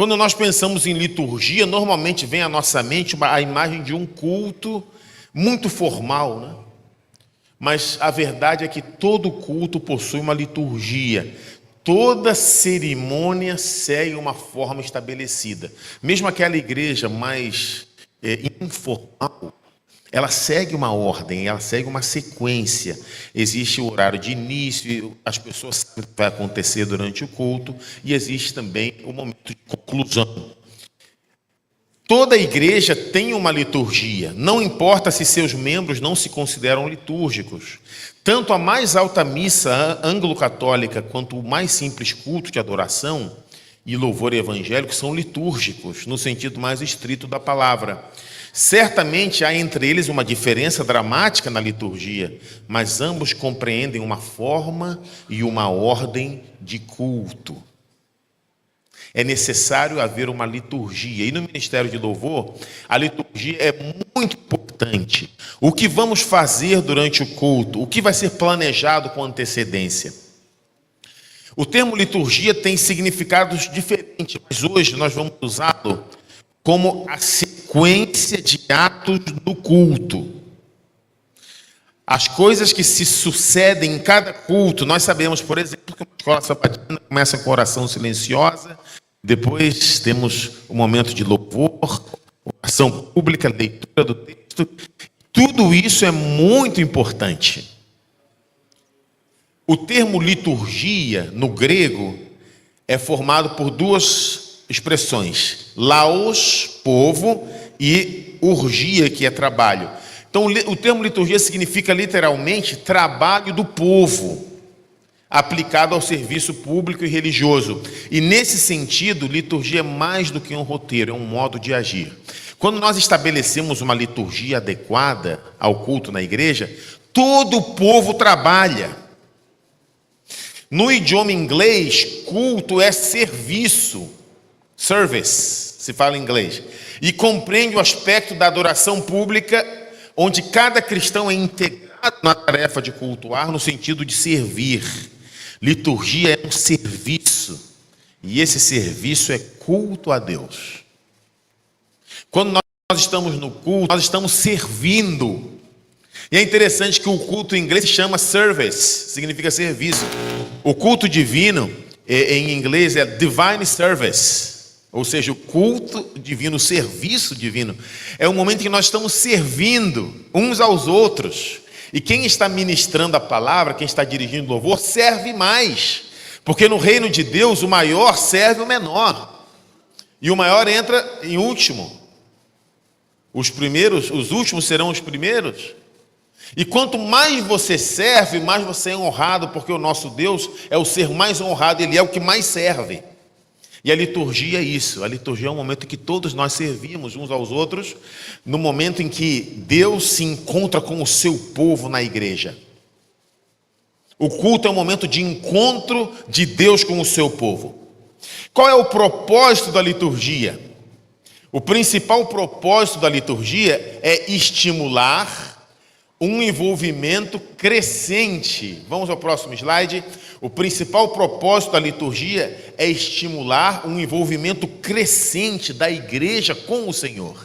Quando nós pensamos em liturgia, normalmente vem à nossa mente a imagem de um culto muito formal, né? Mas a verdade é que todo culto possui uma liturgia. Toda cerimônia segue uma forma estabelecida. Mesmo aquela igreja mais informal, ela segue uma ordem, ela segue uma sequência. Existe o horário de início, as pessoas sabem o que vai acontecer durante o culto, e existe também o momento de conclusão. Toda igreja tem uma liturgia, não importa se seus membros não se consideram litúrgicos. Tanto a mais alta missa anglo-católica quanto o mais simples culto de adoração e louvor evangélico são litúrgicos, no sentido mais estrito da palavra. Certamente há entre eles uma diferença dramática na liturgia, mas ambos compreendem uma forma e uma ordem de culto. É necessário haver uma liturgia. E no Ministério de Louvor, a liturgia é muito importante. O que vamos fazer durante o culto? O que vai ser planejado com antecedência? O termo liturgia tem significados diferentes, mas hoje nós vamos usá-lo como a sequência de atos do culto. As coisas que se sucedem em cada culto. Nós sabemos, por exemplo, que uma escola sabatina começa com oração silenciosa, depois temos o momento de louvor, oração pública, leitura do texto. Tudo isso é muito importante. O termo liturgia, no grego, é formado por duas expressões: laos, povo, e urgia, que é trabalho. Então, o termo liturgia significa literalmente trabalho do povo, aplicado ao serviço público e religioso. E nesse sentido, liturgia é mais do que um roteiro, é um modo de agir. Quando nós estabelecemos uma liturgia adequada ao culto na igreja, todo o povo trabalha. No idioma inglês, culto é serviço, service, se fala em inglês, e compreende o aspecto da adoração pública, onde cada cristão é integrado na tarefa de cultuar, no sentido de servir. Liturgia é um serviço, e esse serviço é culto a Deus. Quando nós estamos no culto, nós estamos servindo. E é interessante que o culto em inglês se chama service, significa serviço. O culto divino, em inglês, é divine service. Ou seja, o culto divino, o serviço divino, é o momento em que nós estamos servindo uns aos outros. E quem está ministrando a palavra, quem está dirigindo o louvor, serve mais. Porque no reino de Deus, o maior serve o menor. E o maior entra em último. Os últimos serão os primeiros. E quanto mais você serve, mais você é honrado, porque o nosso Deus é o ser mais honrado, Ele é o que mais serve. E a liturgia é isso. A liturgia é um momento em que todos nós servimos uns aos outros, no momento em que Deus se encontra com o seu povo na igreja. O culto é um momento de encontro de Deus com o seu povo. Qual é o propósito da liturgia? O principal propósito da liturgia é estimular um envolvimento crescente. Vamos ao próximo slide. O principal propósito da liturgia é estimular um envolvimento crescente da igreja com o Senhor.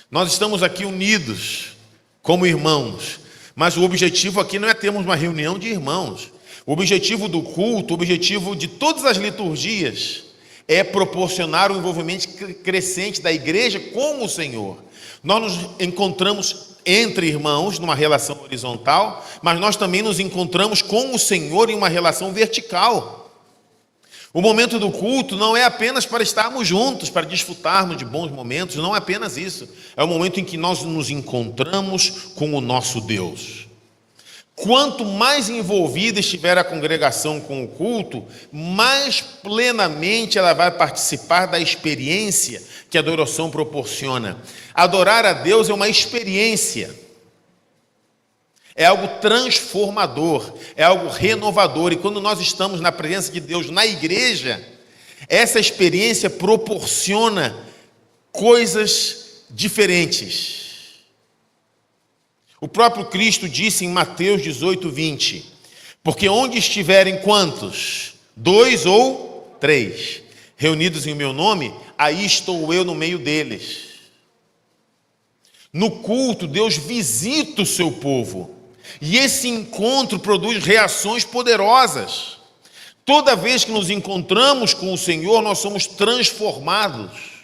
Nós estamos aqui unidos como irmãos, mas o objetivo aqui não é termos uma reunião de irmãos. O objetivo do culto, o objetivo de todas as liturgias é proporcionar um envolvimento crescente da igreja com o Senhor. Nós nos encontramos entre irmãos numa relação horizontal, mas nós também nos encontramos com o Senhor em uma relação vertical. O momento do culto não é apenas para estarmos juntos, para desfrutarmos de bons momentos, não é apenas isso. É o momento em que nós nos encontramos com o nosso Deus. Quanto mais envolvida estiver a congregação com o culto, mais plenamente ela vai participar da experiência que a adoração proporciona. Adorar a Deus é uma experiência, é algo transformador, é algo renovador. E quando nós estamos na presença de Deus na igreja, essa experiência proporciona coisas diferentes. O próprio Cristo disse em Mateus 18:20, porque onde estiverem quantos? 2 ou 3, reunidos em meu nome, aí estou eu no meio deles. No culto, Deus visita o seu povo. E esse encontro produz reações poderosas. Toda vez que nos encontramos com o Senhor, nós somos transformados.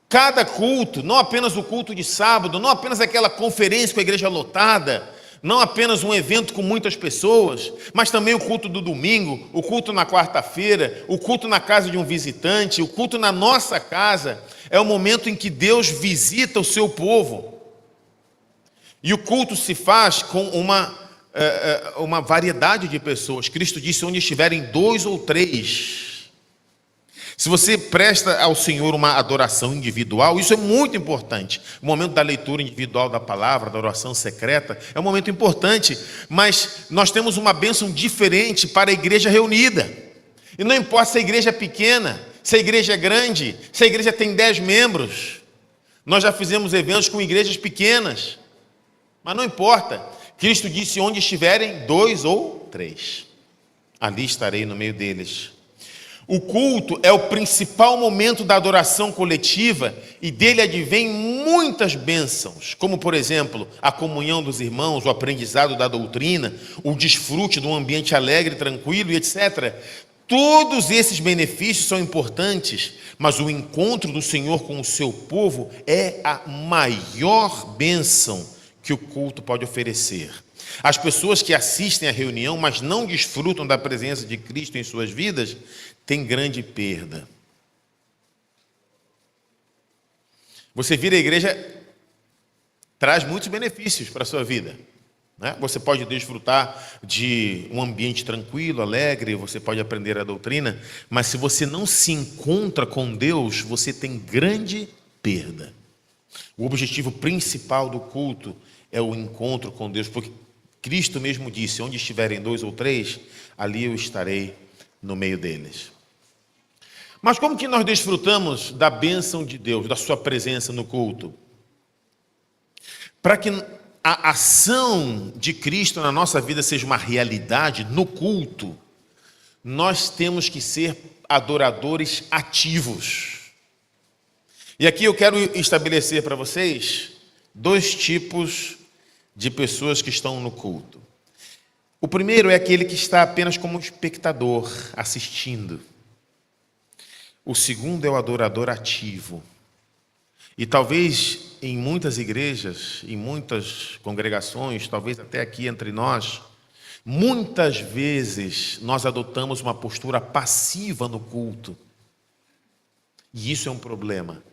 Cada culto, não apenas o culto de sábado, não apenas aquela conferência com a igreja lotada, não apenas um evento com muitas pessoas, mas também o culto do domingo, o culto na quarta-feira, o culto na casa de um visitante, o culto na nossa casa, é o momento em que Deus visita o seu povo. E o culto se faz com uma variedade de pessoas. Cristo disse: onde estiverem 2 ou 3. Se você presta ao Senhor uma adoração individual, isso é muito importante. O momento da leitura individual da palavra, da oração secreta, é um momento importante, mas nós temos uma bênção diferente para a igreja reunida. E não importa se a igreja é pequena, se a igreja é grande, se a igreja tem 10 membros. Nós já fizemos eventos com igrejas pequenas, mas não importa. Cristo disse: onde estiverem 2 ou 3, ali estarei no meio deles. O culto é o principal momento da adoração coletiva e dele advém muitas bênçãos, como, por exemplo, a comunhão dos irmãos, o aprendizado da doutrina, o desfrute de um ambiente alegre, tranquilo e etc. Todos esses benefícios são importantes, mas o encontro do Senhor com o seu povo é a maior bênção que o culto pode oferecer. As pessoas que assistem à reunião, mas não desfrutam da presença de Cristo em suas vidas, têm grande perda. Você vir à igreja traz muitos benefícios para a sua vida, né? Você pode desfrutar de um ambiente tranquilo, alegre, você pode aprender a doutrina, mas se você não se encontra com Deus, você tem grande perda. O objetivo principal do culto é o encontro com Deus, porque Cristo mesmo disse: onde estiverem 2 ou 3, ali eu estarei no meio deles. Mas como que nós desfrutamos da bênção de Deus, da sua presença no culto? Para que a ação de Cristo na nossa vida seja uma realidade no culto, nós temos que ser adoradores ativos. E aqui eu quero estabelecer para vocês 2 tipos de pessoas que estão no culto. O primeiro é aquele que está apenas como espectador, assistindo. O segundo é o adorador ativo. E talvez em muitas igrejas, em muitas congregações, talvez até aqui entre nós, muitas vezes nós adotamos uma postura passiva no culto. E isso é um problema.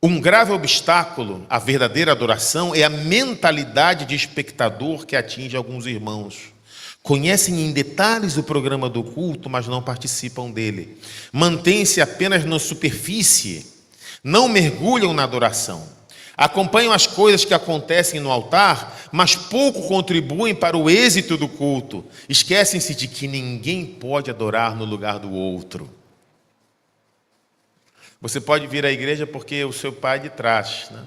Um grave obstáculo à verdadeira adoração é a mentalidade de espectador que atinge alguns irmãos. Conhecem em detalhes o programa do culto, mas não participam dele. Mantêm-se apenas na superfície, não mergulham na adoração. Acompanham as coisas que acontecem no altar, mas pouco contribuem para o êxito do culto. Esquecem-se de que ninguém pode adorar no lugar do outro. Você pode vir à igreja porque o seu pai é de trás, né?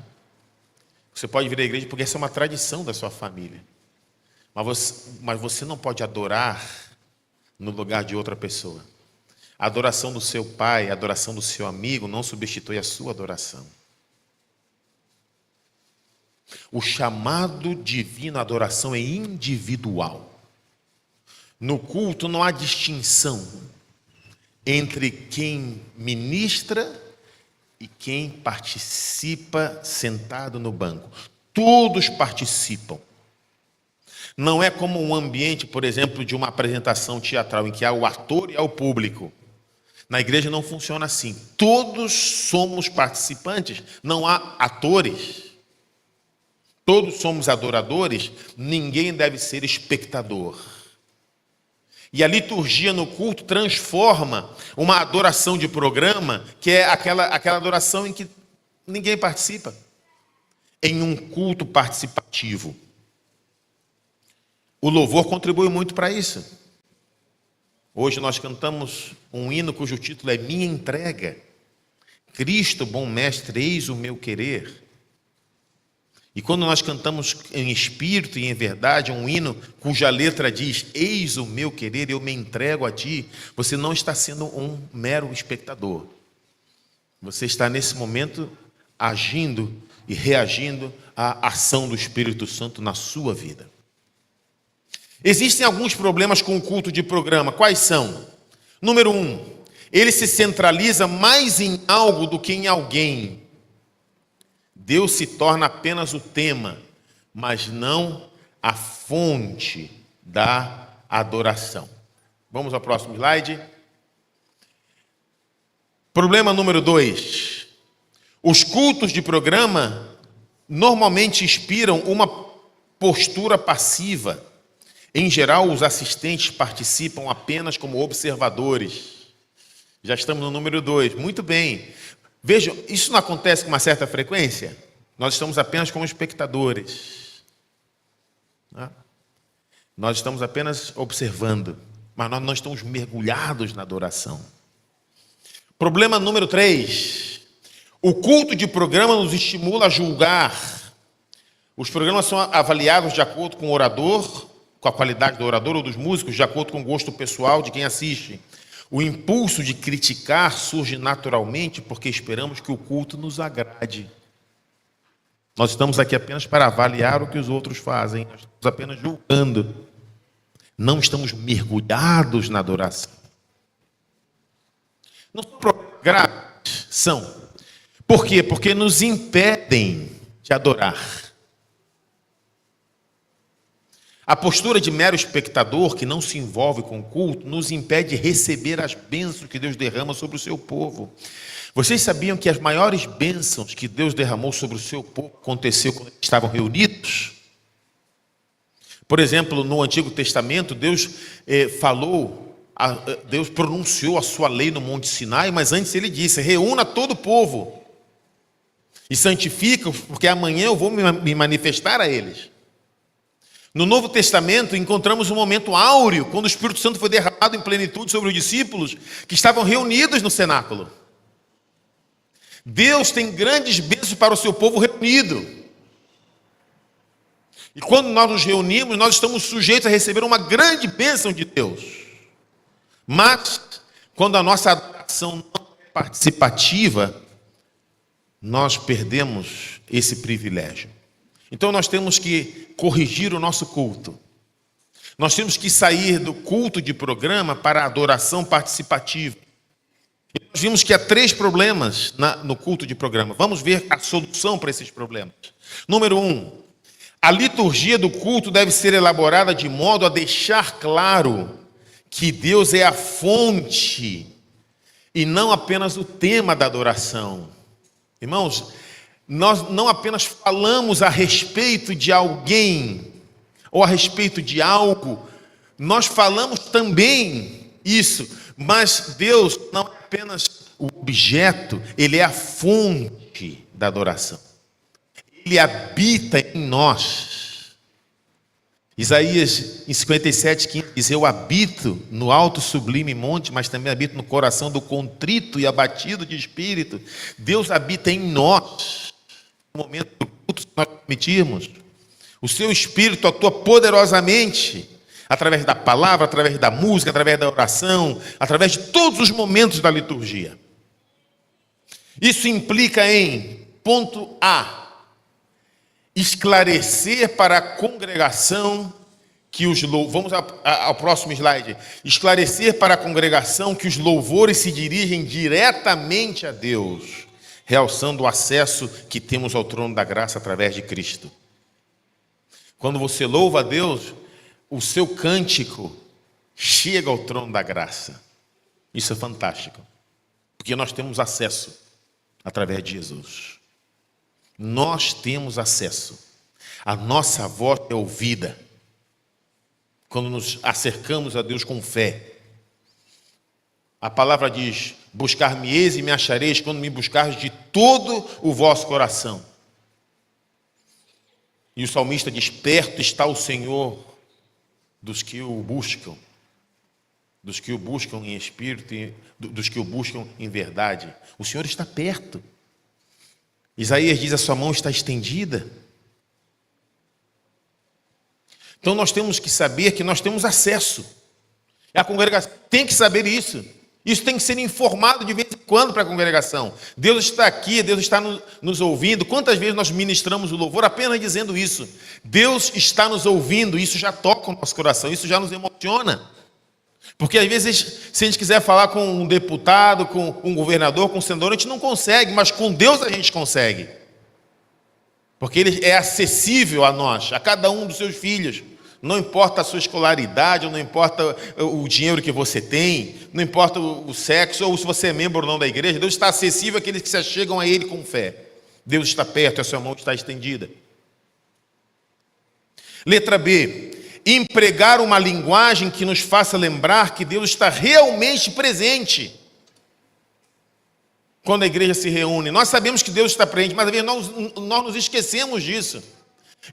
Você pode vir à igreja porque essa é uma tradição da sua família. Mas você não pode adorar no lugar de outra pessoa. A adoração do seu pai, a adoração do seu amigo não substitui a sua adoração. O chamado divino à adoração é individual. No culto não há distinção entre quem ministra e quem participa sentado no banco. Todos participam. Não é como um ambiente, por exemplo, de uma apresentação teatral em que há o ator e há o público. Na igreja não funciona assim. Todos somos participantes, não há atores. Todos somos adoradores, ninguém deve ser espectador. E a liturgia no culto transforma uma adoração de programa, que é aquela adoração em que ninguém participa, em um culto participativo. O louvor contribui muito para isso. Hoje nós cantamos um hino cujo título é Minha Entrega. Cristo, bom mestre, eis o meu querer. E quando nós cantamos em espírito e em verdade um hino cuja letra diz: eis o meu querer, eu me entrego a ti, você não está sendo um mero espectador. Você está nesse momento agindo e reagindo à ação do Espírito Santo na sua vida. Existem alguns problemas com o culto de programa. Quais são? Número 1, ele se centraliza mais em algo do que em alguém. Deus se torna apenas o tema, mas não a fonte da adoração. Vamos ao próximo slide. Problema número 2. Os cultos de programa normalmente inspiram uma postura passiva. Em geral, os assistentes participam apenas como observadores. Já estamos no número 2. Muito bem. Vejam, isso não acontece com uma certa frequência? Nós estamos apenas como espectadores. Nós estamos apenas observando, mas nós não estamos mergulhados na adoração. Problema número 3. O culto de programa nos estimula a julgar. Os programas são avaliados de acordo com o orador, com a qualidade do orador ou dos músicos, de acordo com o gosto pessoal de quem assiste. O impulso de criticar surge naturalmente porque esperamos que o culto nos agrade. Nós estamos aqui apenas para avaliar o que os outros fazem. Nós estamos apenas julgando. Não estamos mergulhados na adoração. Não são problemas graves? São. Por quê? Porque nos impedem de adorar. A postura de mero espectador que não se envolve com o culto nos impede de receber as bênçãos que Deus derrama sobre o seu povo. Vocês sabiam que as maiores bênçãos que Deus derramou sobre o seu povo aconteceu quando eles estavam reunidos? Por exemplo, no Antigo Testamento, Deus Deus pronunciou a sua lei no Monte Sinai, mas antes ele disse: reúna todo o povo e santifica-os, porque amanhã eu vou me manifestar a eles. No Novo Testamento, encontramos um momento áureo, quando o Espírito Santo foi derramado em plenitude sobre os discípulos que estavam reunidos no cenáculo. Deus tem grandes bênçãos para o seu povo reunido. E quando nós nos reunimos, nós estamos sujeitos a receber uma grande bênção de Deus. Mas, quando a nossa adoração não é participativa, nós perdemos esse privilégio. Então nós temos que corrigir o nosso culto. Nós temos que sair do culto de programa para a adoração participativa. E nós vimos que há 3 problemas no culto de programa. Vamos ver a solução para esses problemas. Número 1, a liturgia do culto deve ser elaborada de modo a deixar claro que Deus é a fonte e não apenas o tema da adoração. Irmãos, nós não apenas falamos a respeito de alguém ou a respeito de algo, nós falamos também isso, mas Deus não é apenas o objeto, Ele é a fonte da adoração. Ele habita em nós. Isaías, em 57:15, diz: eu habito no alto sublime monte, mas também habito no coração do contrito e abatido de espírito. Deus habita em nós. No momento do culto, se nós permitirmos, o seu Espírito atua poderosamente, através da palavra, através da música, através da oração, através de todos os momentos da liturgia. Isso implica em, ponto A, esclarecer para a congregação que os louvores, vamos ao próximo slide, esclarecer para a congregação que os louvores se dirigem diretamente a Deus, realçando o acesso que temos ao trono da graça através de Cristo. Quando você louva a Deus, o seu cântico chega ao trono da graça. Isso é fantástico, porque nós temos acesso através de Jesus. Nós temos acesso. A nossa voz é ouvida quando nos acercamos a Deus com fé. A palavra diz: buscar-me-eis e me achareis quando me buscardes de todo o vosso coração. E o salmista diz: perto está o Senhor dos que o buscam em espírito e dos que o buscam em verdade. O Senhor está perto. Isaías diz: a sua mão está estendida. Então nós temos que saber que nós temos acesso. A congregação tem que saber isso. Isso tem que ser informado de vez em quando para a congregação. Deus está aqui, Deus está nos ouvindo. Quantas vezes nós ministramos o louvor apenas dizendo isso? Deus está nos ouvindo, isso já toca o nosso coração, isso já nos emociona. Porque às vezes, se a gente quiser falar com um deputado, com um governador, com um senador, a gente não consegue, mas com Deus a gente consegue. Porque Ele é acessível a nós, a cada um dos seus filhos. Não importa a sua escolaridade, não importa o dinheiro que você tem, não importa o sexo, ou se você é membro ou não da igreja, Deus está acessível àqueles que se achegam a Ele com fé. Deus está perto, a sua mão está estendida. Letra B. Empregar uma linguagem que nos faça lembrar que Deus está realmente presente. Quando a igreja se reúne, nós sabemos que Deus está presente, mas às vezes nós nos esquecemos disso.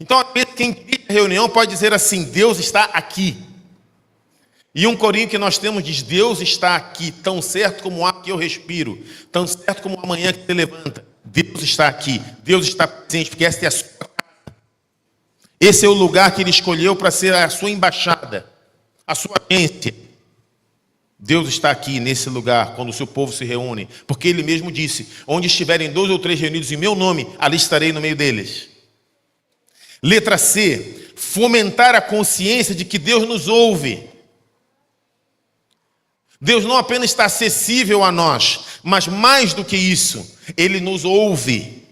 Então, às vezes, quem dirige a reunião pode dizer assim: Deus está aqui. E um corinho que nós temos diz: Deus está aqui, tão certo como o ar que eu respiro, tão certo como a manhã que se levanta. Deus está aqui, Deus está presente, porque esta é a sua casa. Esse é o lugar que Ele escolheu para ser a sua embaixada, a sua agência. Deus está aqui nesse lugar quando o seu povo se reúne, porque Ele mesmo disse: onde estiverem 2 ou 3 reunidos em meu nome, ali estarei no meio deles. Letra C. Fomentar a consciência de que Deus nos ouve. Deus não apenas está acessível a nós, mas mais do que isso, Ele nos ouve.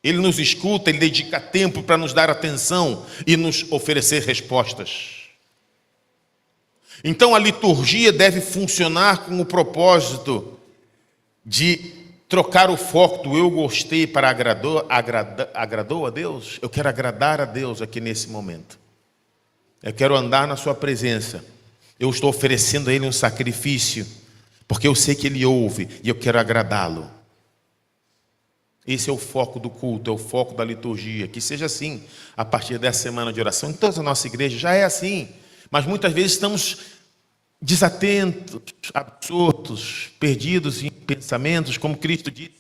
Ele nos escuta, Ele dedica tempo para nos dar atenção e nos oferecer respostas. Então a liturgia deve funcionar com o propósito de trocar o foco do eu gostei para agradou a Deus. Eu quero agradar a Deus aqui nesse momento. Eu quero andar na sua presença. Eu estou oferecendo a Ele um sacrifício, porque eu sei que Ele ouve e eu quero agradá-lo. Esse é o foco do culto, é o foco da liturgia. Que seja assim a partir dessa semana de oração. Em toda a nossa igreja já é assim. Mas muitas vezes estamos desatentos, absortos, perdidos em pensamentos, como Cristo disse.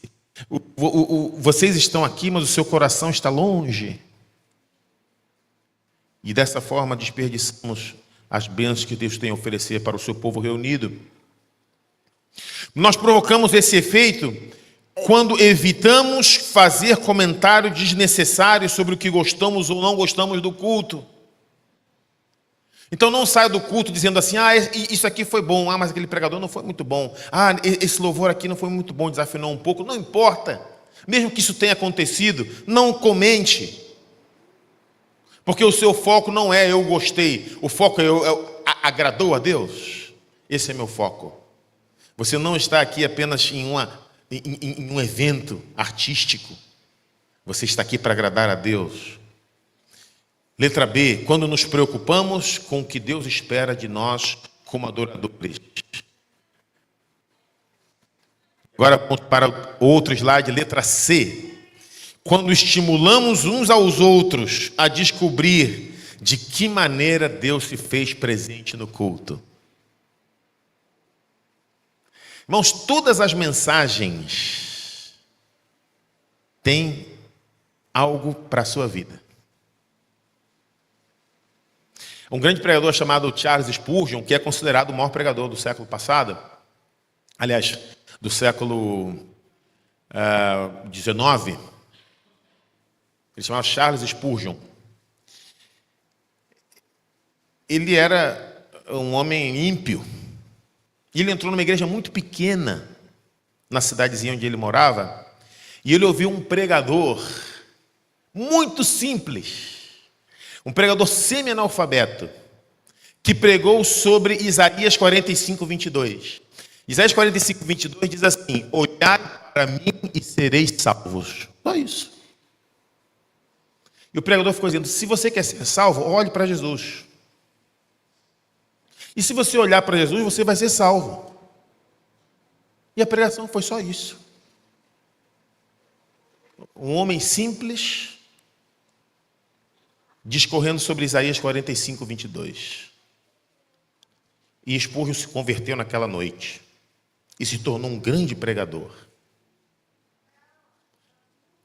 Vocês estão aqui, mas o seu coração está longe. E dessa forma desperdiçamos as bênçãos que Deus tem a oferecer para o seu povo reunido. Nós provocamos esse efeito quando evitamos fazer comentário desnecessário sobre o que gostamos ou não gostamos do culto. Então não saia do culto dizendo assim: isso aqui foi bom, mas aquele pregador não foi muito bom, esse louvor aqui não foi muito bom, desafinou um pouco. Não importa, mesmo que isso tenha acontecido, não comente, porque o seu foco não é eu gostei, o foco é agradou a Deus. Esse é meu foco. Você não está aqui apenas em um evento artístico, você está aqui para agradar a Deus. Letra B, quando nos preocupamos com o que Deus espera de nós como adoradores. Agora vamos para outro slide, letra C. Quando estimulamos uns aos outros a descobrir de que maneira Deus se fez presente no culto. Irmãos, todas as mensagens têm algo para a sua vida. Um grande pregador chamado Charles Spurgeon, que é considerado o maior pregador do século passado, aliás, do século XIX, ele chamava Charles Spurgeon. Ele era um homem ímpio. E ele entrou numa igreja muito pequena, na cidadezinha onde ele morava, e ele ouviu um pregador muito simples, um pregador semi-analfabeto, que pregou sobre Isaías 45, 22. Isaías 45, 22 diz assim: olhai para mim e sereis salvos. Só isso. E o pregador ficou dizendo: se você quer ser salvo, olhe para Jesus. E se você olhar para Jesus, você vai ser salvo. E a pregação foi só isso. Um homem simples, discorrendo sobre Isaías 45, 22. E Spurgeon se converteu naquela noite e se tornou um grande pregador.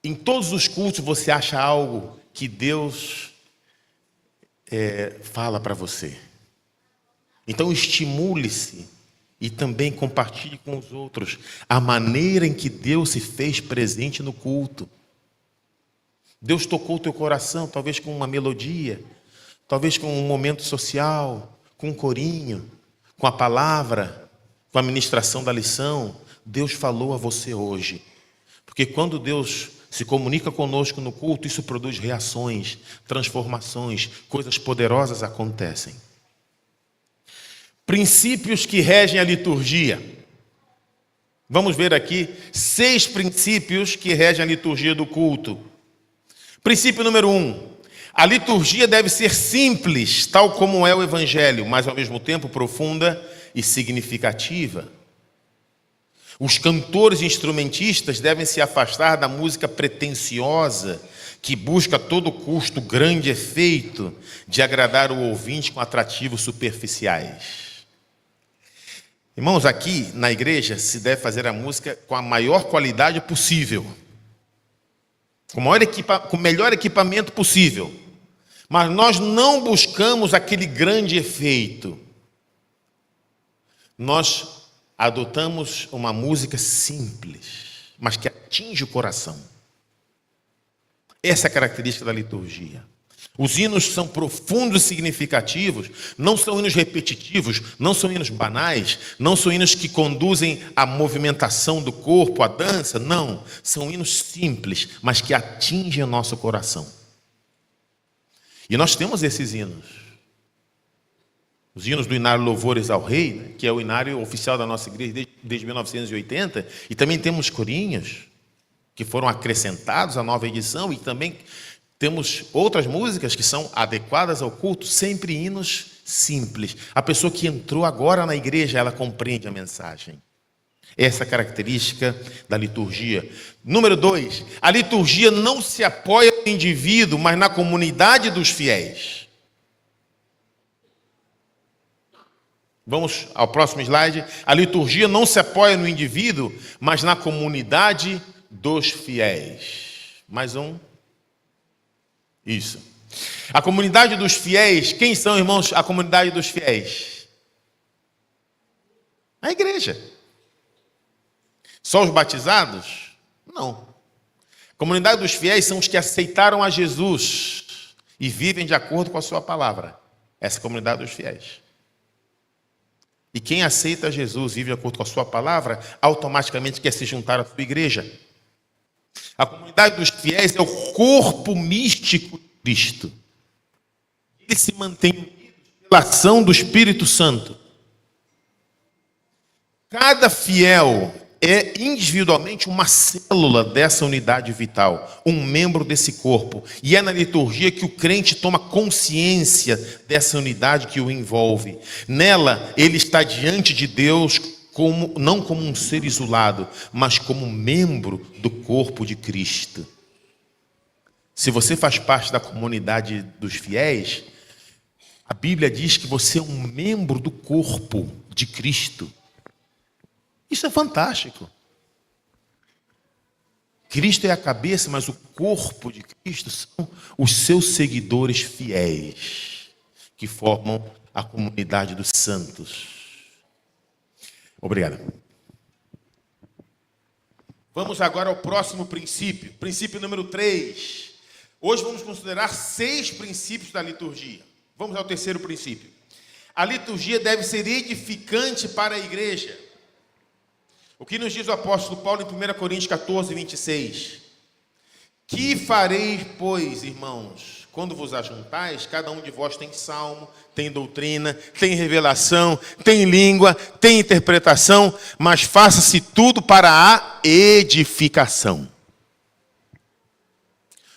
Em todos os cultos você acha algo que Deus fala para você. Então estimule-se e também compartilhe com os outros a maneira em que Deus se fez presente no culto. Deus tocou o teu coração, talvez com uma melodia, talvez com um momento social, com um corinho, com a palavra, com a ministração da lição. Deus falou a você hoje. Porque quando Deus se comunica conosco no culto, isso produz reações, transformações, coisas poderosas acontecem. Princípios que regem a liturgia. Vamos ver aqui 6 princípios que regem a liturgia do culto. Princípio número 1. A liturgia deve ser simples, tal como é o Evangelho, mas ao mesmo tempo profunda e significativa. Os cantores e instrumentistas devem se afastar da música pretensiosa, que busca a todo custo grande efeito de agradar o ouvinte com atrativos superficiais. Irmãos, aqui na igreja se deve fazer a música com a maior qualidade possível, com o melhor equipamento possível. Mas nós não buscamos aquele grande efeito. Nós adotamos uma música simples, mas que atinge o coração. Essa é a característica da liturgia. Os hinos são profundos e significativos, não são hinos repetitivos, não são hinos banais, não são hinos que conduzem à movimentação do corpo, à dança, não. São hinos simples, mas que atingem o nosso coração. E nós temos esses hinos. Os hinos do Inário Louvores ao Rei, né, que é o inário oficial da nossa igreja desde 1980, e também temos corinhos, que foram acrescentados à nova edição, e também temos outras músicas que são adequadas ao culto, sempre hinos simples. A pessoa que entrou agora na igreja, ela compreende a mensagem. Essa é a característica da liturgia. Número 2, a liturgia não se apoia no indivíduo, mas na comunidade dos fiéis. Vamos ao próximo slide. A liturgia não se apoia no indivíduo, mas na comunidade dos fiéis. Mais um. Isso. A comunidade dos fiéis, quem são, irmãos, a comunidade dos fiéis? A igreja. Só os batizados? Não. A comunidade dos fiéis são os que aceitaram a Jesus e vivem de acordo com a sua palavra. Essa é a comunidade dos fiéis. E quem aceita Jesus e vive de acordo com a sua palavra, automaticamente quer se juntar à sua igreja. A comunidade dos fiéis é o corpo místico de Cristo. Ele se mantém unido pela ação do Espírito Santo. Cada fiel é individualmente uma célula dessa unidade vital, um membro desse corpo. E é na liturgia que o crente toma consciência dessa unidade que o envolve. Nela, ele está diante de Deus não como um ser isolado, mas como membro do corpo de Cristo. Se você faz parte da comunidade dos fiéis, a Bíblia diz que você é um membro do corpo de Cristo. Isso é fantástico. Cristo é a cabeça, mas o corpo de Cristo são os seus seguidores fiéis, que formam a comunidade dos santos. Obrigado. Vamos agora ao próximo princípio. Princípio número 3. Hoje vamos considerar 6 princípios da liturgia. Vamos ao terceiro princípio. A liturgia deve ser edificante para a igreja. O que nos diz o apóstolo Paulo em 1 Coríntios 14, 26? Que fareis, pois, irmãos, quando vos ajuntais, cada um de vós tem salmo, tem doutrina, tem revelação, tem língua, tem interpretação, mas faça-se tudo para a edificação.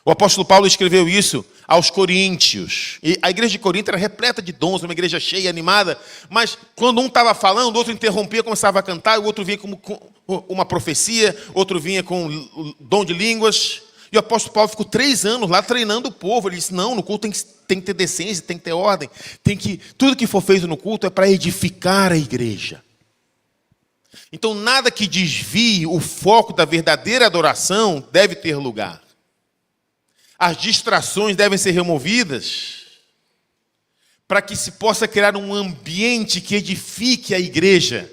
O apóstolo Paulo escreveu isso aos coríntios. E a igreja de Corinto era repleta de dons, uma igreja cheia, animada. Mas quando um estava falando, o outro interrompia, começava a cantar, o outro vinha com uma profecia, outro vinha com dom de línguas. E o apóstolo Paulo ficou 3 anos lá treinando o povo. Ele disse, não, no culto tem que ter decência, tem que ter ordem. Tudo que for feito no culto é para edificar a igreja. Então nada que desvie o foco da verdadeira adoração deve ter lugar. As distrações devem ser removidas. para que se possa criar um ambiente que edifique a igreja.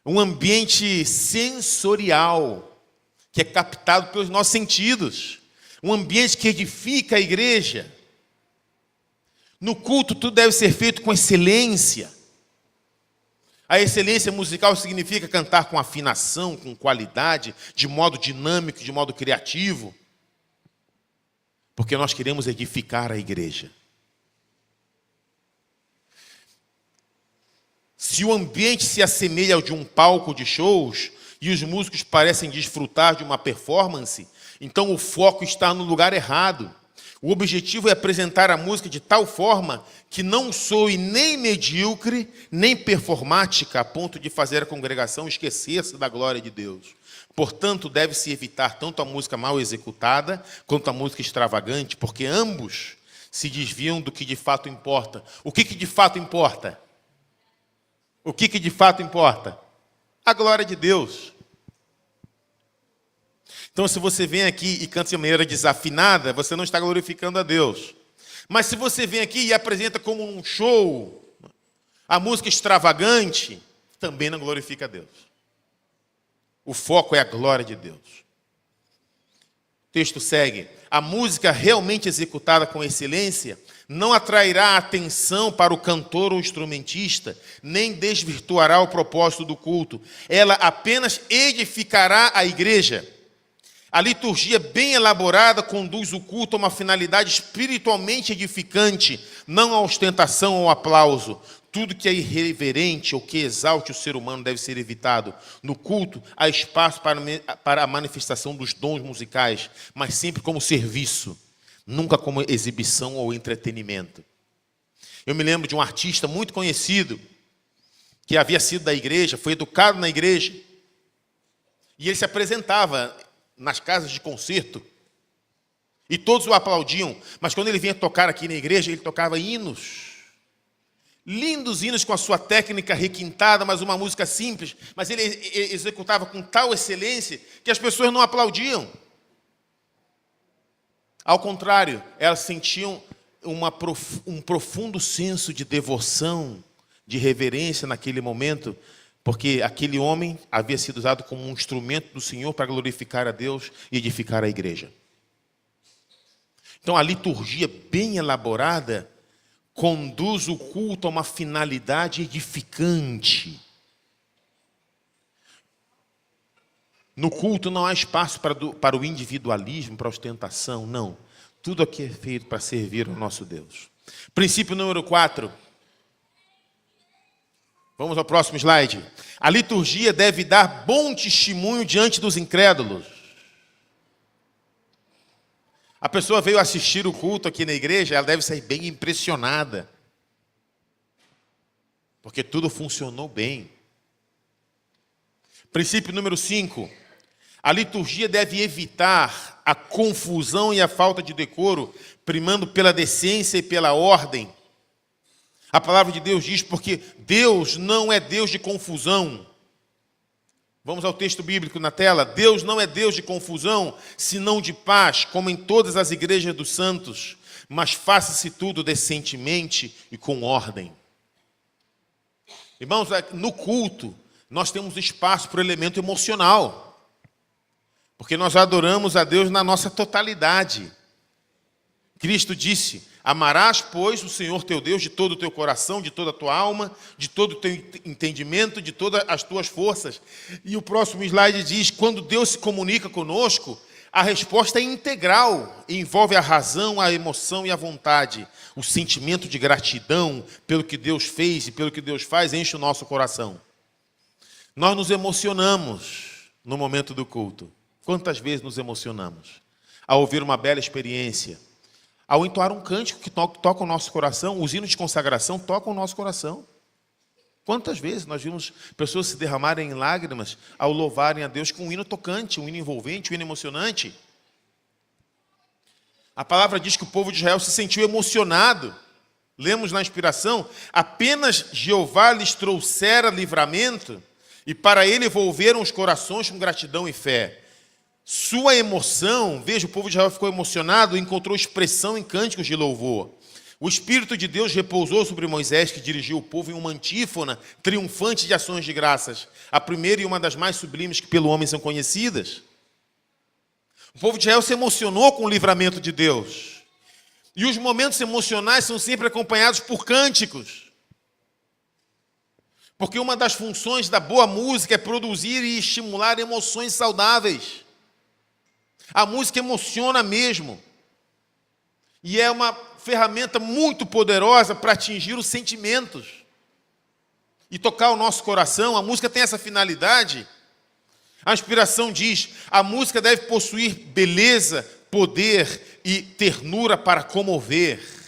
Um ambiente sensorial, que é captado pelos nossos sentidos. Um ambiente que edifica a igreja. No culto, tudo deve ser feito com excelência. A excelência musical significa cantar com afinação, com qualidade, de modo dinâmico, de modo criativo. Porque nós queremos edificar a igreja. Se o ambiente se assemelha ao de um palco de shows e os músicos parecem desfrutar de uma performance, então o foco está no lugar errado. O objetivo é apresentar a música de tal forma que não soe nem medíocre, nem performática, a ponto de fazer a congregação esquecer-se da glória de Deus. Portanto, deve-se evitar tanto a música mal executada, quanto a música extravagante, porque ambos se desviam do que de fato importa. O que de fato importa? O que de fato importa? A glória de Deus. Então, se você vem aqui e canta de maneira desafinada, você não está glorificando a Deus. Mas se você vem aqui e apresenta como um show a música extravagante, também não glorifica a Deus. O foco é a glória de Deus. O texto segue. A música realmente executada com excelência não atrairá atenção para o cantor ou instrumentista, nem desvirtuará o propósito do culto. Ela apenas edificará a igreja. A liturgia bem elaborada conduz o culto a uma finalidade espiritualmente edificante, não a ostentação ou aplauso. Tudo que é irreverente ou que exalte o ser humano deve ser evitado. No culto, há espaço para a manifestação dos dons musicais, mas sempre como serviço, nunca como exibição ou entretenimento. Eu me lembro de um artista muito conhecido, que havia sido da igreja, foi educado na igreja, e ele se apresentava nas casas de concerto, e todos o aplaudiam, mas quando ele vinha tocar aqui na igreja, ele tocava hinos, lindos hinos com a sua técnica requintada, mas uma música simples, mas ele executava com tal excelência que as pessoas não aplaudiam. Ao contrário, elas sentiam um profundo senso de devoção, de reverência naquele momento, porque aquele homem havia sido usado como um instrumento do Senhor para glorificar a Deus e edificar a igreja. Então, a liturgia bem elaborada conduz o culto a uma finalidade edificante. No culto não há espaço para o individualismo, para a ostentação, não. Tudo aqui é feito para servir ao nosso Deus. Princípio número 4. Vamos ao próximo slide. A liturgia deve dar bom testemunho diante dos incrédulos. A pessoa veio assistir o culto aqui na igreja, ela deve sair bem impressionada. Porque tudo funcionou bem. Princípio número 5. A liturgia deve evitar a confusão e a falta de decoro, primando pela decência e pela ordem. A palavra de Deus diz, porque Deus não é Deus de confusão. Vamos ao texto bíblico na tela. Deus não é Deus de confusão, senão de paz, como em todas as igrejas dos santos. Mas faça-se tudo decentemente e com ordem. Irmãos, no culto, nós temos espaço para o elemento emocional. Porque nós adoramos a Deus na nossa totalidade. Cristo disse: amarás, pois, o Senhor teu Deus de todo o teu coração, de toda a tua alma, de todo o teu entendimento, de todas as tuas forças. E o próximo slide diz, quando Deus se comunica conosco, a resposta é integral, envolve a razão, a emoção e a vontade. O sentimento de gratidão pelo que Deus fez e pelo que Deus faz enche o nosso coração. Nós nos emocionamos no momento do culto. Quantas vezes nos emocionamos? Ao ouvir uma bela experiência, ao entoar um cântico que toca o nosso coração, os hinos de consagração tocam o nosso coração. Quantas vezes nós vimos pessoas se derramarem em lágrimas ao louvarem a Deus com um hino tocante, um hino envolvente, um hino emocionante? A palavra diz que o povo de Israel se sentiu emocionado. Lemos na inspiração, apenas Jeová lhes trouxera livramento e para ele envolveram os corações com gratidão e fé. Sua emoção, veja, o povo de Israel ficou emocionado e encontrou expressão em cânticos de louvor. O Espírito de Deus repousou sobre Moisés, que dirigiu o povo em uma antífona triunfante de ações de graças, a primeira e uma das mais sublimes que pelo homem são conhecidas. O povo de Israel se emocionou com o livramento de Deus. E os momentos emocionais são sempre acompanhados por cânticos. Porque uma das funções da boa música é produzir e estimular emoções saudáveis. A música emociona mesmo. E é uma ferramenta muito poderosa para atingir os sentimentos e tocar o nosso coração. A música tem essa finalidade. A inspiração diz: a música deve possuir beleza, poder e ternura para comover.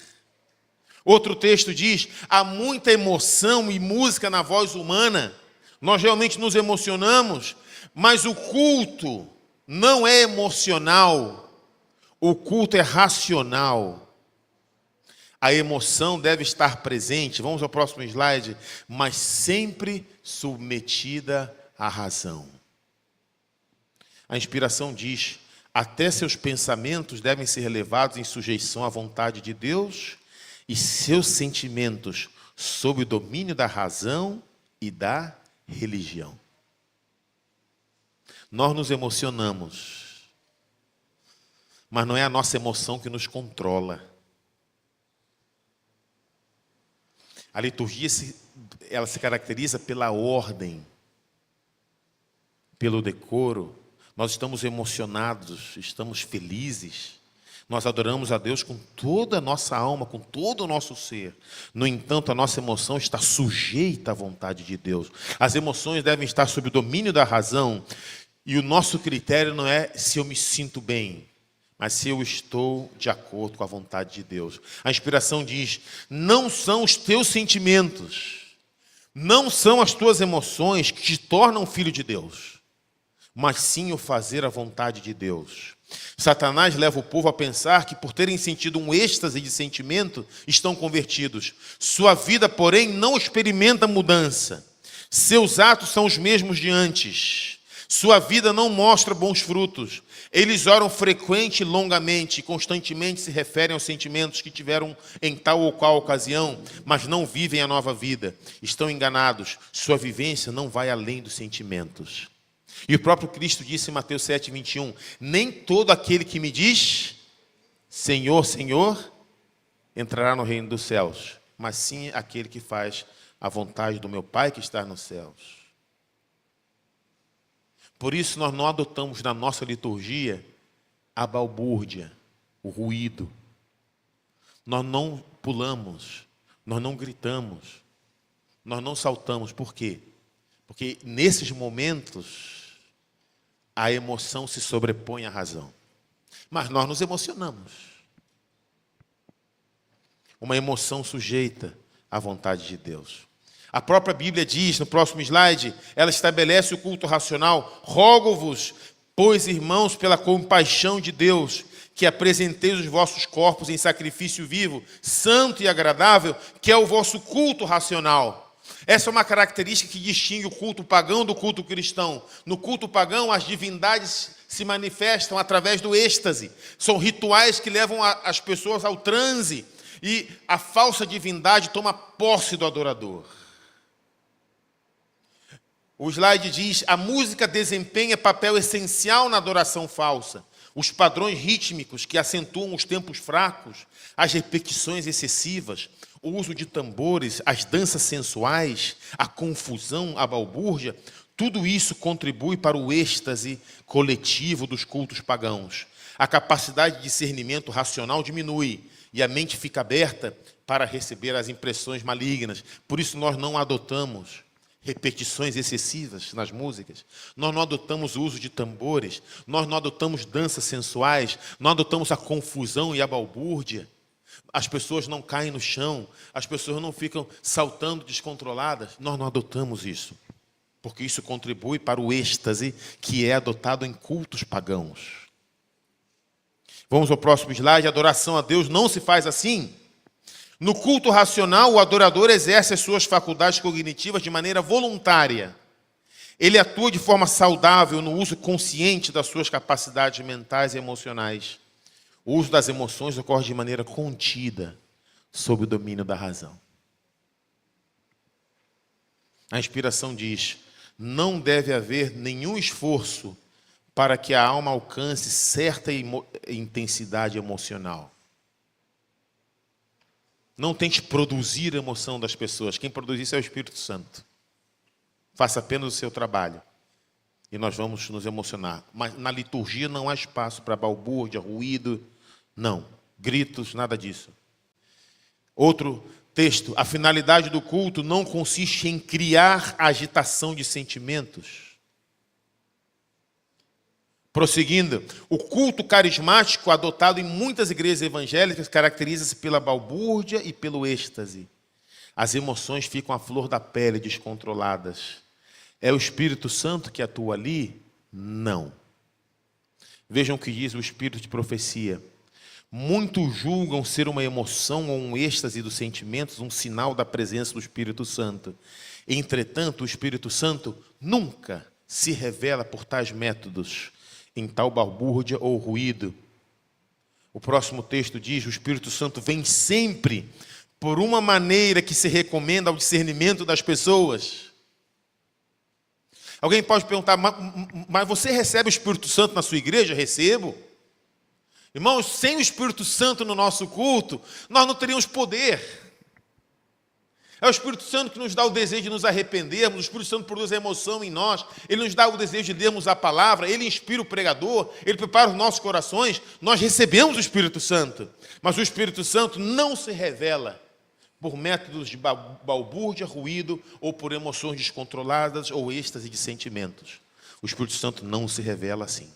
Outro texto diz: há muita emoção e música na voz humana. Nós realmente nos emocionamos, mas o culto não é emocional. O culto é racional. A emoção deve estar presente, vamos ao próximo slide, mas sempre submetida à razão. A inspiração diz: até seus pensamentos devem ser levados em sujeição à vontade de Deus e seus sentimentos sob o domínio da razão e da religião. Nós nos emocionamos, mas não é a nossa emoção que nos controla. A liturgia ela se caracteriza pela ordem, pelo decoro. Nós estamos emocionados, estamos felizes. Nós adoramos a Deus com toda a nossa alma, com todo o nosso ser. No entanto, a nossa emoção está sujeita à vontade de Deus. As emoções devem estar sob o domínio da razão. E o nosso critério não é se eu me sinto bem, mas se eu estou de acordo com a vontade de Deus. A inspiração diz: não são os teus sentimentos, não são as tuas emoções que te tornam filho de Deus, mas sim o fazer a vontade de Deus. Satanás leva o povo a pensar que, por terem sentido um êxtase de sentimento, estão convertidos. Sua vida, porém, não experimenta mudança. Seus atos são os mesmos de antes. Sua vida não mostra bons frutos. Eles oram frequente e longamente, e constantemente se referem aos sentimentos que tiveram em tal ou qual ocasião, mas não vivem a nova vida. Estão enganados. Sua vivência não vai além dos sentimentos. E o próprio Cristo disse em Mateus 7:21, nem todo aquele que me diz, Senhor, Senhor, entrará no reino dos céus, mas sim aquele que faz a vontade do meu Pai que está nos céus. Por isso nós não adotamos na nossa liturgia a balbúrdia, o ruído. Nós não pulamos, nós não gritamos, nós não saltamos. Por quê? Porque nesses momentos a emoção se sobrepõe à razão. Mas nós nos emocionamos. Uma emoção sujeita à vontade de Deus. A própria Bíblia diz, no próximo slide, ela estabelece o culto racional. Rogo-vos, pois, irmãos, pela compaixão de Deus, que apresenteis os vossos corpos em sacrifício vivo, santo e agradável, que é o vosso culto racional. Essa é uma característica que distingue o culto pagão do culto cristão. No culto pagão, as divindades se manifestam através do êxtase. São rituais que levam as pessoas ao transe. E a falsa divindade toma posse do adorador. O slide diz: a música desempenha papel essencial na adoração falsa. Os padrões rítmicos que acentuam os tempos fracos, as repetições excessivas, o uso de tambores, as danças sensuais, a confusão, a balbúrdia, tudo isso contribui para o êxtase coletivo dos cultos pagãos. A capacidade de discernimento racional diminui e a mente fica aberta para receber as impressões malignas. Por isso nós não adotamos repetições excessivas nas músicas, nós não adotamos o uso de tambores, nós não adotamos danças sensuais, não adotamos a confusão e a balbúrdia. As pessoas não caem no chão, as pessoas não ficam saltando descontroladas. Nós não adotamos isso, porque isso contribui para o êxtase que é adotado em cultos pagãos. Vamos ao próximo slide. A adoração a Deus não se faz assim. No culto racional, o adorador exerce as suas faculdades cognitivas de maneira voluntária. Ele atua de forma saudável no uso consciente das suas capacidades mentais e emocionais. O uso das emoções ocorre de maneira contida, sob o domínio da razão. A inspiração diz: não deve haver nenhum esforço para que a alma alcance certa intensidade emocional. Não tente produzir a emoção das pessoas. Quem produz isso é o Espírito Santo. Faça apenas o seu trabalho. E nós vamos nos emocionar. Mas na liturgia não há espaço para balbúrdia, ruído, não. Gritos, nada disso. Outro texto: a finalidade do culto não consiste em criar agitação de sentimentos. Prosseguindo, o culto carismático adotado em muitas igrejas evangélicas caracteriza-se pela balbúrdia e pelo êxtase. As emoções ficam à flor da pele, descontroladas. É o Espírito Santo que atua ali? Não. Vejam o que diz o Espírito de profecia. Muitos julgam ser uma emoção ou um êxtase dos sentimentos um sinal da presença do Espírito Santo. Entretanto, o Espírito Santo nunca se revela por tais métodos, em tal balbúrdia ou ruído. O próximo texto diz: o Espírito Santo vem sempre por uma maneira que se recomenda ao discernimento das pessoas. Alguém pode perguntar: mas você recebe o Espírito Santo na sua igreja? Recebo. Irmãos, sem o Espírito Santo no nosso culto, nós não teríamos poder. É o Espírito Santo que nos dá o desejo de nos arrependermos. O Espírito Santo produz a emoção em nós. Ele nos dá o desejo de lermos a palavra. Ele inspira o pregador. Ele prepara os nossos corações. Nós recebemos o Espírito Santo. Mas o Espírito Santo não se revela por métodos de balbúrdia, ruído, ou por emoções descontroladas ou êxtase de sentimentos. O Espírito Santo não se revela assim.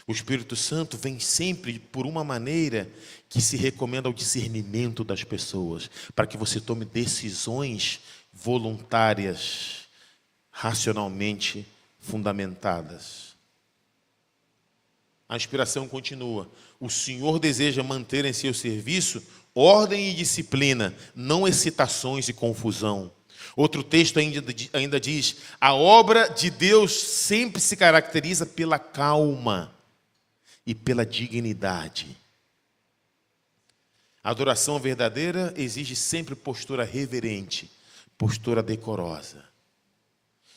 O Espírito Santo vem sempre por uma maneira que se recomenda ao discernimento das pessoas, para que você tome decisões voluntárias, racionalmente fundamentadas. A inspiração continua: o Senhor deseja manter em seu serviço ordem e disciplina, não excitações e confusão. Outro texto ainda diz: a obra de Deus sempre se caracteriza pela calma e pela dignidade. A adoração verdadeira exige sempre postura reverente, postura decorosa.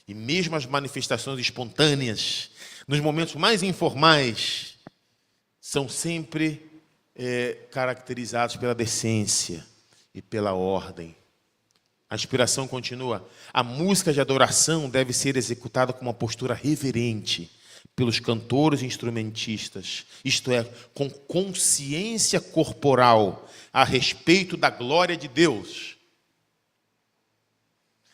E mesmo as manifestações espontâneas, nos momentos mais informais, são sempre caracterizados pela decência e pela ordem. A inspiração continua: a música de adoração deve ser executada com uma postura reverente pelos cantores e instrumentistas, isto é, com consciência corporal a respeito da glória de Deus.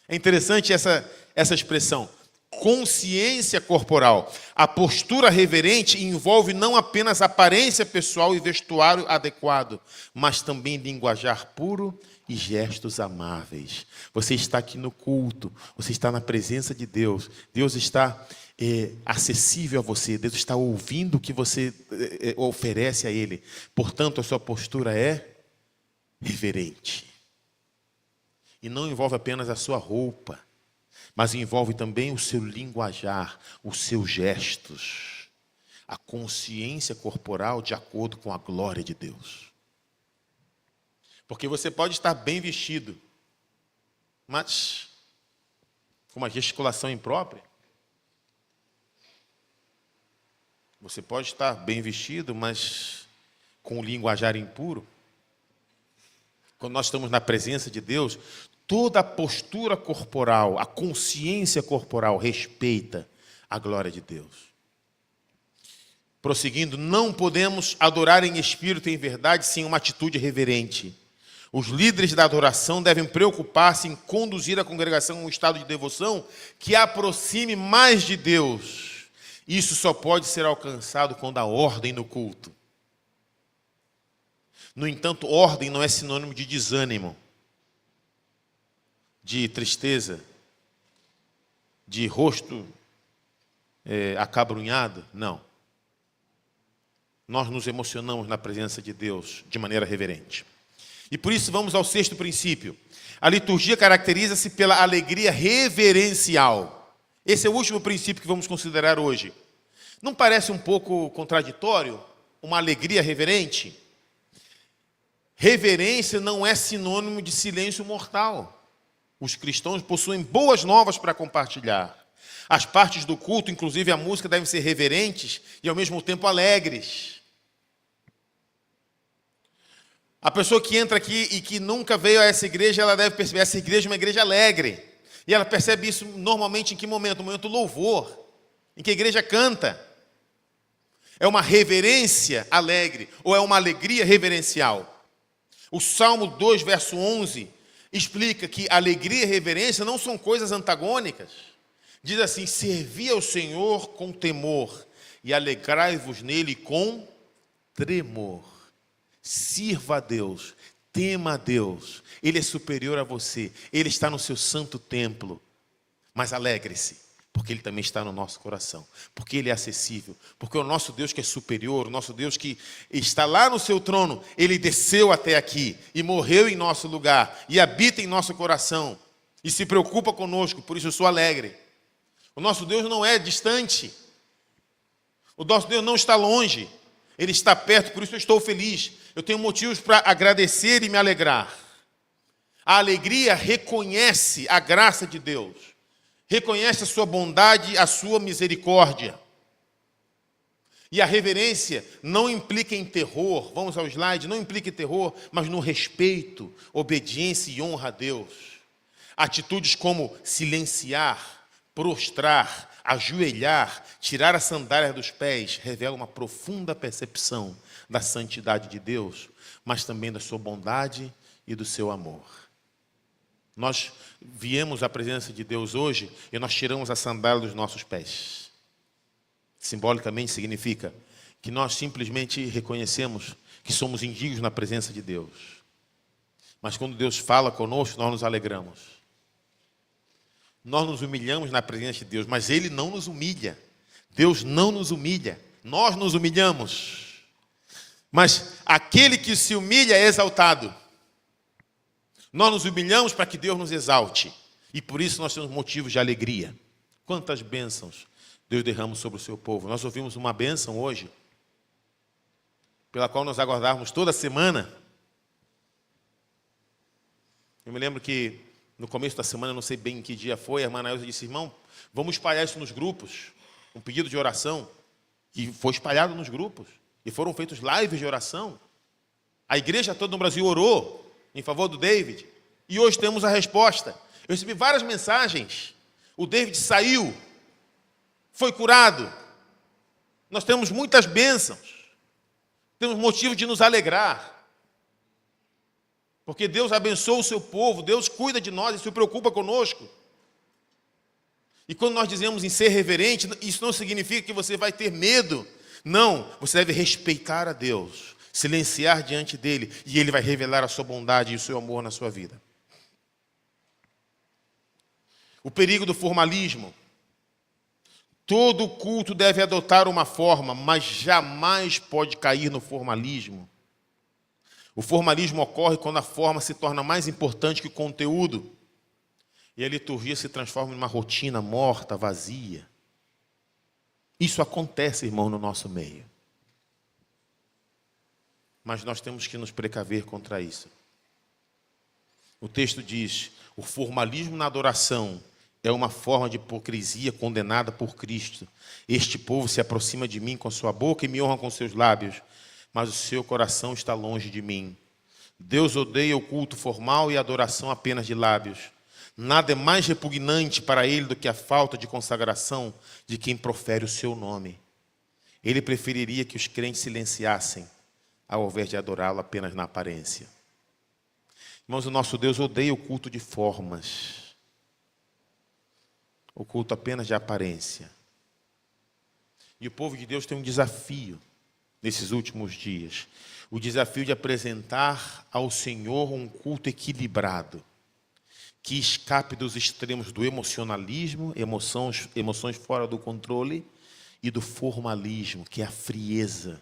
É interessante essa expressão, consciência corporal. A postura reverente envolve não apenas aparência pessoal e vestuário adequado, mas também linguajar puro e gestos amáveis. Você está aqui no culto, você está na presença de Deus, Deus está acessível a você, Deus está ouvindo o que você oferece a Ele. Portanto, a sua postura é reverente. E não envolve apenas a sua roupa, mas envolve também o seu linguajar, os seus gestos, a consciência corporal de acordo com a glória de Deus. Porque você pode estar bem vestido, mas com uma gesticulação imprópria. Você pode estar bem vestido, mas com um linguajar impuro. Quando nós estamos na presença de Deus, toda a postura corporal, a consciência corporal respeita a glória de Deus. Prosseguindo, não podemos adorar em espírito e em verdade sem uma atitude reverente. Os líderes da adoração devem preocupar-se em conduzir a congregação a um estado de devoção que a aproxime mais de Deus. Isso só pode ser alcançado quando há ordem no culto. No entanto, ordem não é sinônimo de desânimo, de tristeza, de rosto acabrunhado. Não. Nós nos emocionamos na presença de Deus de maneira reverente. E por isso vamos ao sexto princípio. A liturgia caracteriza-se pela alegria reverencial. Esse é o último princípio que vamos considerar hoje. Não parece um pouco contraditório? Uma alegria reverente? Reverência não é sinônimo de silêncio mortal. Os cristãos possuem boas novas para compartilhar. As partes do culto, inclusive a música, devem ser reverentes e ao mesmo tempo alegres. A pessoa que entra aqui e que nunca veio a essa igreja, ela deve perceber, essa igreja é uma igreja alegre. E ela percebe isso normalmente em que momento? No momento do louvor, em que a igreja canta. É uma reverência alegre, ou é uma alegria reverencial. O Salmo 2, verso 11, explica que alegria e reverência não são coisas antagônicas. Diz assim: servi ao Senhor com temor e alegrai-vos nele com tremor. Sirva a Deus, tema a Deus. Ele é superior a você, Ele está no seu santo templo. Mas alegre-se, porque Ele também está no nosso coração, porque Ele é acessível, porque o nosso Deus que é superior, o nosso Deus que está lá no seu trono, Ele desceu até aqui e morreu em nosso lugar e habita em nosso coração e se preocupa conosco, por isso eu sou alegre. O nosso Deus não é distante, o nosso Deus não está longe, Ele está perto, por isso eu estou feliz. Eu tenho motivos para agradecer e me alegrar. A alegria reconhece a graça de Deus, reconhece a sua bondade, a sua misericórdia. E a reverência não implica em terror, vamos ao slide, não implica em terror, mas no respeito, obediência e honra a Deus. Atitudes como silenciar, prostrar, ajoelhar, tirar a sandália dos pés, revelam uma profunda percepção da santidade de Deus, mas também da sua bondade e do seu amor. Nós viemos à presença de Deus hoje e nós tiramos a sandália dos nossos pés. Simbolicamente significa que nós simplesmente reconhecemos que somos indignos na presença de Deus. Mas quando Deus fala conosco, nós nos alegramos. Nós nos humilhamos na presença de Deus, mas Ele não nos humilha. Deus não nos humilha, nós nos humilhamos. Mas aquele que se humilha é exaltado. Nós nos humilhamos para que Deus nos exalte. E por isso nós temos motivos de alegria. Quantas bênçãos Deus derrama sobre o seu povo. Nós ouvimos uma bênção hoje, pela qual nós aguardávamos toda semana. Eu me lembro que no começo da semana, não sei bem em que dia foi, a irmã Nailza disse: irmão, vamos espalhar isso nos grupos, um pedido de oração. E foi espalhado nos grupos. E foram feitos lives de oração. A igreja toda no Brasil orou em favor do David. E hoje temos a resposta. Eu recebi várias mensagens. O David saiu, foi curado. Nós temos muitas bênçãos. Temos motivo de nos alegrar. Porque Deus abençoa o seu povo, Deus cuida de nós e se preocupa conosco. E quando nós dizemos em ser reverente, isso não significa que você vai ter medo. Não, você deve respeitar a Deus, silenciar diante dEle, e Ele vai revelar a sua bondade e o seu amor na sua vida. O perigo do formalismo. Todo culto deve adotar uma forma, mas jamais pode cair no formalismo. O formalismo ocorre quando a forma se torna mais importante que o conteúdo. E a liturgia se transforma em uma rotina morta, vazia. Isso acontece, irmão, no nosso meio. Mas nós temos que nos precaver contra isso. O texto diz: o formalismo na adoração é uma forma de hipocrisia condenada por Cristo. Este povo se aproxima de mim com sua boca e me honra com seus lábios, mas o seu coração está longe de mim. Deus odeia o culto formal e a adoração apenas de lábios. Nada é mais repugnante para Ele do que a falta de consagração de quem profere o seu nome. Ele preferiria que os crentes silenciassem, ao invés de adorá-lo apenas na aparência. Irmãos, o nosso Deus odeia o culto de formas, o culto apenas de aparência. E o povo de Deus tem um desafio nesses últimos dias. O desafio de apresentar ao Senhor um culto equilibrado, que escape dos extremos do emocionalismo, emoções fora do controle, e do formalismo, que é a frieza,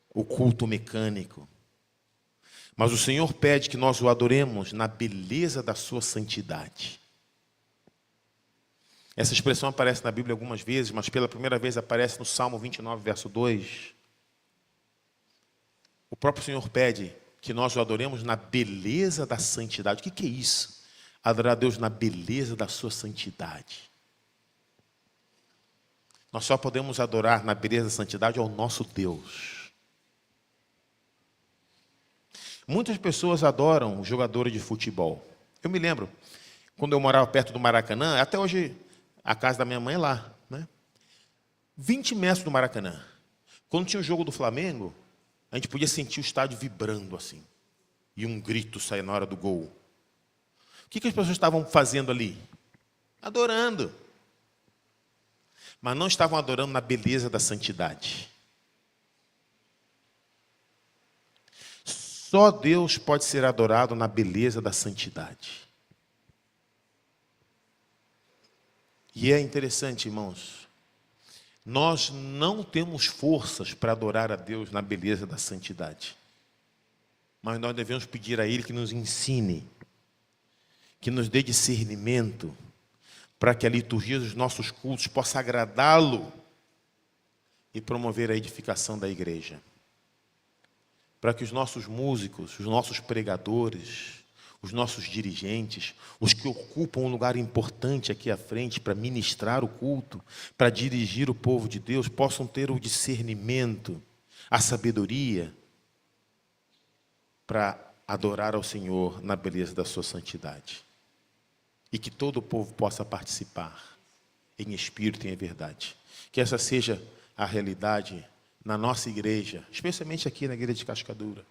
o culto mecânico. Mas o Senhor pede que nós o adoremos na beleza da sua santidade. Essa expressão aparece na Bíblia algumas vezes, mas pela primeira vez aparece no Salmo 29, verso 2. O próprio Senhor pede que nós o adoremos na beleza da santidade. O que é isso? Adorar a Deus na beleza da sua santidade. Nós só podemos adorar na beleza da santidade ao nosso Deus. Muitas pessoas adoram jogadores de futebol. Eu me lembro, quando eu morava perto do Maracanã, até hoje a casa da minha mãe é lá, né? 20 metros do Maracanã. Quando tinha o jogo do Flamengo, a gente podia sentir o estádio vibrando assim. E um grito sair na hora do gol. O que as pessoas estavam fazendo ali? Adorando. Mas não estavam adorando na beleza da santidade. Só Deus pode ser adorado na beleza da santidade. E é interessante, irmãos, nós não temos forças para adorar a Deus na beleza da santidade. Mas nós devemos pedir a Ele que nos ensine, que nos dê discernimento, para que a liturgia dos nossos cultos possa agradá-lo e promover a edificação da igreja. Para que os nossos músicos, os nossos pregadores, os nossos dirigentes, os que ocupam um lugar importante aqui à frente para ministrar o culto, para dirigir o povo de Deus, possam ter o discernimento, a sabedoria, para adorar ao Senhor na beleza da sua santidade. E que todo o povo possa participar em espírito e em verdade. Que essa seja a realidade na nossa igreja, especialmente aqui na igreja de Cascadura.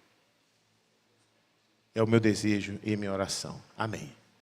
É o meu desejo e a minha oração. Amém.